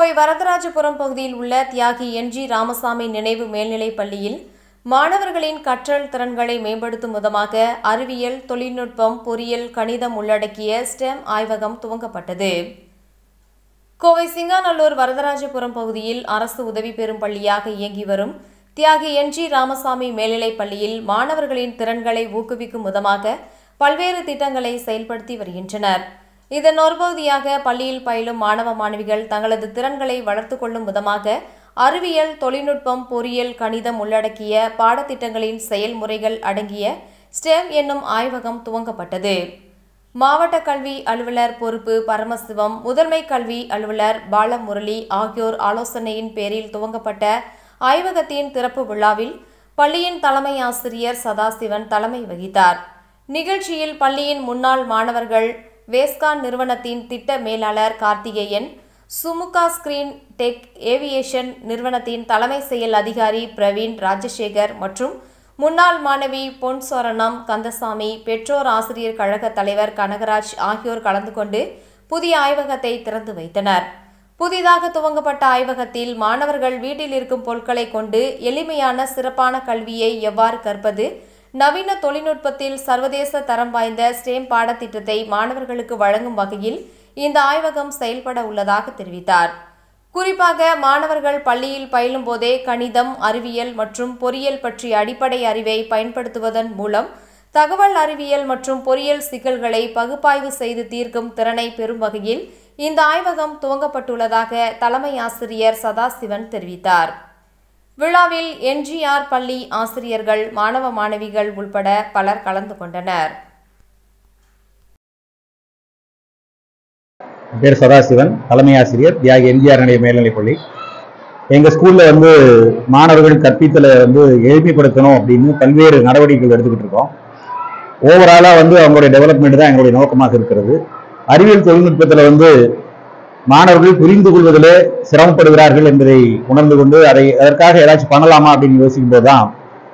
கோவை வரதராஜபுரம் பகுதியில் உள்ள தியாகி என்.ஜி. ராமசாமி நினைவு மேல்நிலைப் பள்ளியில் மாணவர்களின் கற்றல் திறன்களை மேம்படுத்தும் விதமாக அறிவியல், தொழில்நுட்பம், பொறியியல், கணிதம் உள்ளடக்கிய ஸ்டெம் ஆய்வகம் துவங்கப்பட்டது. கோவை சிங்காநல்லூர் வரதராஜபுரம் பகுதியில் அரசு உதவி பெறும் பள்ளியாக இயங்கி வரும் தியாகி என்.ஜி. ராமசாமி மேல்நிலைப் பள்ளியில் மாணவர்களின் திறன்களை ஊக்குவிக்கும் விதமாக பல்வேறு திட்டங்களை செயல்படுத்தி வருகின்றனர். இதன் ஒரு பகுதியாக பள்ளியில் பயிலும் மாணவ மாணவிகள் தங்களது திறன்களை வளர்த்துக் கொள்ளும் விதமாக அறிவியல், தொழில்நுட்பம், பொறியியல், கணிதம் உள்ளடக்கிய பாடத்திட்டங்களின் செயல்முறைகள் அடங்கிய ஸ்டெம் என்னும் ஆய்வகம் துவங்கப்பட்டது. மாவட்ட கல்வி அலுவலர் பொறுப்பு பரமசிவம், முதன்மை கல்வி அலுவலர் பாலமுரளி ஆகியோர் ஆலோசனையின் பேரில் துவங்கப்பட்ட ஆய்வகத்தின் திறப்பு விழாவில் பள்ளியின் தலைமை ஆசிரியர் சதாசிவன் தலைமை வகித்தார். நிகழ்ச்சியில் பள்ளியின் முன்னாள் மாணவர்கள், வேஸ்கான் நிறுவனத்தின் திட்ட மேலாளர் Karthikeyan, Sumukha screen tech aviation நிறுவனத்தின் தலைமை செயல் அதிகாரி பிரவீன் ராஜசேகர் மற்றும் முன்னாள் மாணவி பொன்சோரணம் கந்தசாமி, பெற்றோர் ஆசிரியர் கழக தலைவர் கனகராஜ் ஆகியோர் கலந்து கொண்டு புதிய ஆய்வகத்தை திறந்து வைத்தனர். புதிதாக துவங்கப்பட்ட ஆய்வகத்தில் மாணவர்கள் வீட்டில் இருக்கும் பொருட்களை கொண்டு எளிமையான சிறப்பான கல்வியை எவ்வாறு கற்பது, நவீன தொழில்நுட்பத்தில் சர்வதேச தரம் வாய்ந்த ஸ்டெம் பாடத்திட்டத்தை மாணவர்களுக்கு வழங்கும் வகையில் இந்த ஆய்வகம் செயல்பட உள்ளதாக தெரிவித்தார். குறிப்பாக மாணவர்கள் பள்ளியில் பயிலும் போதே கணிதம், அறிவியல் மற்றும் பொறியியல் பற்றிய அடிப்படை அறிவை பயன்படுத்துவதன் மூலம் தகவல் அறிவியல் மற்றும் பொறியியல் சிக்கல்களை பகுப்பாய்வு செய்து தீர்க்கும் திறனை பெறும் வகையில் இந்த ஆய்வகம் துவங்கப்பட்டுள்ளதாக தலைமை ஆசிரியர் சதாசிவன் தெரிவித்தார். விழாவில் என்.ஜி.ஆர். பள்ளி ஆசிரியர்கள், மாணவ மாணவிகள் உள்பட பலர் கலந்து கொண்டனர். பேர் சதாசிவன், தலைமை ஆசிரியர், தியாகி எம்.ஜி.ஆர். மேல்நிலைப்பள்ளி. எங்கள் ஸ்கூலில் மாணவர்கள் கற்பித்தலை எளிமைப்படுத்தணும் அப்படின்னு பல்வேறு நடவடிக்கைகள் எடுத்துக்கிட்டு இருக்கோம். ஓவராலாக அவங்களுடைய டெவலப்மெண்ட் தான் எங்களுடைய நோக்கமாக இருக்கிறது. அறிவியல் தொழில்நுட்பத்தில் மாணவர்கள் புரிந்து கொள்வதிலே சிரமப்படுகிறார்கள் என்பதை உணர்ந்து கொண்டு அதற்காக ஏதாச்சும் பண்ணலாமா அப்படின்னு யோசிக்கும் போது தான்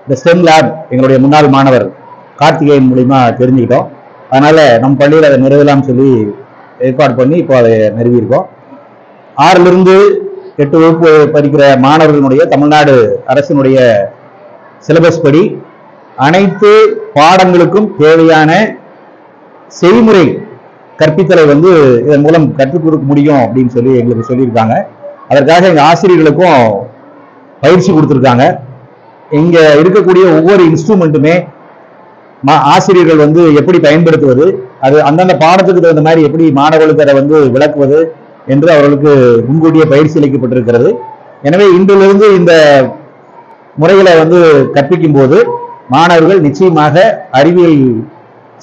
இந்த ஸ்டெம் லேப் எங்களுடைய முன்னாள் மாணவர் கார்த்திகேயன் மூலிமா தெரிஞ்சுக்கிட்டோம். அதனால நம் பள்ளியில் அதை நிறுவலாம் சொல்லி ஏற்பாடு பண்ணி இப்போ அதை நிறுவியிருக்கோம். 6லிருந்து 8 வகுப்பு படிக்கிற மாணவர்களுடைய தமிழ்நாடு அரசினுடைய சிலபஸ் படி அனைத்து பாடங்களுக்கும் தேவையான செய்முறை கற்பித்தலை இதன் மூலம் கற்றுக் கொடுக்க முடியும் அப்படின்னு சொல்லி எங்களுக்கு சொல்லியிருக்காங்க. அதற்காக எங்கள் ஆசிரியர்களுக்கும் பயிற்சி கொடுத்துருக்காங்க. இங்கே இருக்கக்கூடிய ஒவ்வொரு இன்ஸ்ட்ருமெண்ட்டுமே ஆசிரியர்கள் எப்படி பயன்படுத்துவது, அது அந்தந்த பாடத்துக்கு தகுந்த மாதிரி எப்படி மாணவர்களுக்கு அதை விளக்குவது என்று அவர்களுக்கு முன்கூட்டியே பயிற்சி அளிக்கப்பட்டிருக்கிறது. எனவே இன்றிலிருந்து இந்த முறைகளை கற்பிக்கும் போது மாணவர்கள் நிச்சயமாக அறிவியல்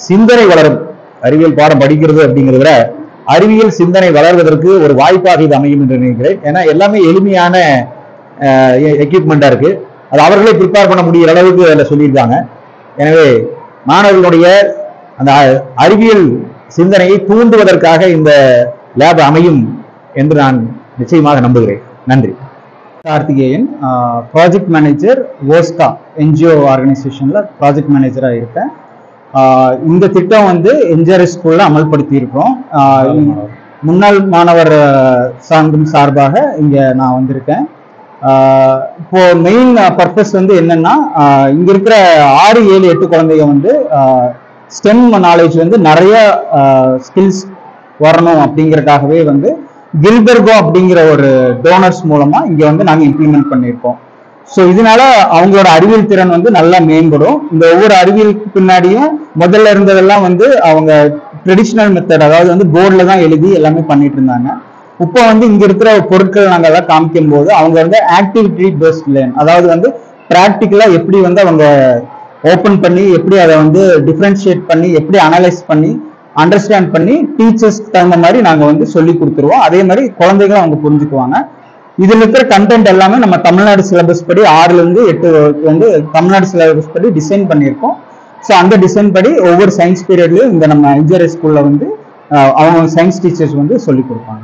சிந்தனை வளரும். அறிவியல் பாடம் படிக்கிறது அப்படிங்கிறத விட அறிவியல் சிந்தனை வளர்வதற்கு ஒரு வாய்ப்பாக இது அமையும் என்று நினைக்கிறேன். ஏன்னா எல்லாமே எளிமையான எக்யூப்மெண்டா இருக்கு. அது அவர்களே ப்ரிப்பேர் பண்ண முடிகிற அளவுக்கு அதில் சொல்லியிருக்காங்க. எனவே மாணவர்களுடைய அந்த அறிவியல் சிந்தனையை தூண்டுவதற்காக இந்த லேப் அமையும் என்று நான் நிச்சயமாக நம்புகிறேன். நன்றி. கார்த்திகேயன், ப்ராஜெக்ட் மேனேஜர், ஓஸ்கா என்ஜிஓ ஆர்கனைசேஷன்ல ப்ராஜெக்ட் மேனேஜரா இருக்கேன். இந்த திட்டம் என்ஜிஆர்எஸ் ஸ்கூல்ல அமல்படுத்தி இருக்கோம். முன்னாள் மாணவர் சார்பாக இங்க நான் வந்திருக்கேன். இப்போ மெயின் பர்பஸ் என்னன்னா, இங்க இருக்கிற 6, 7, 8 குழந்தைங்க ஸ்டெம் நாலேஜ் நிறைய ஸ்கில்ஸ் வரணும் அப்படிங்கறதுக்காகவே கில்பர்கோ அப்படிங்கிற ஒரு டோனர்ஸ் மூலமா இங்க நாங்க இம்ப்ளிமெண்ட் பண்ணியிருக்கோம். ஸோ இதனால அவங்களோட அறிவியல் திறன் நல்லா மேம்படும். இந்த ஒவ்வொரு அறிவியலுக்கு பின்னாடியும் முதல்ல இருந்ததெல்லாம் அவங்க ட்ரெடிஷ்னல் மெத்தட், அதாவது போர்டில் தான் எழுதி எல்லாமே பண்ணிட்டு இருந்தாங்க. இப்போ இங்க இருக்கிற பொருட்கள் நாங்கள் எல்லாம் காமிக்கும் போது அவங்க ஆக்டிவிட்டி பேஸ்ட் லேர்ன், அதாவது ப்ராக்டிக்கலா எப்படி அவங்க ஓப்பன் பண்ணி எப்படி அதை டிஃபரன்ஷியேட் பண்ணி எப்படி அனலைஸ் பண்ணி அண்டர்ஸ்டாண்ட் பண்ணி டீச்சர்ஸ்க்கு தகுந்த மாதிரி நாங்கள் சொல்லி கொடுத்துருவோம். அதே மாதிரி குழந்தைகளும் அவங்க புரிஞ்சுக்குவாங்க. இதுல இருக்கிற கண்டென்ட் எல்லாமே நம்ம தமிழ்நாடு சிலபஸ் படி 6லிருந்து 8 தமிழ்நாடு சிலபஸ் படி டிசைன் பண்ணியிருக்கோம். ஸோ அந்த டிசைன் படி ஒவ்வொரு சயின்ஸ் பீரியட்லயும் இந்த நம்ம என்ஜிஆர்எஸ் ஸ்கூல்ல அவங்க சயின்ஸ் டீச்சர்ஸ் சொல்லி கொடுப்பாங்க.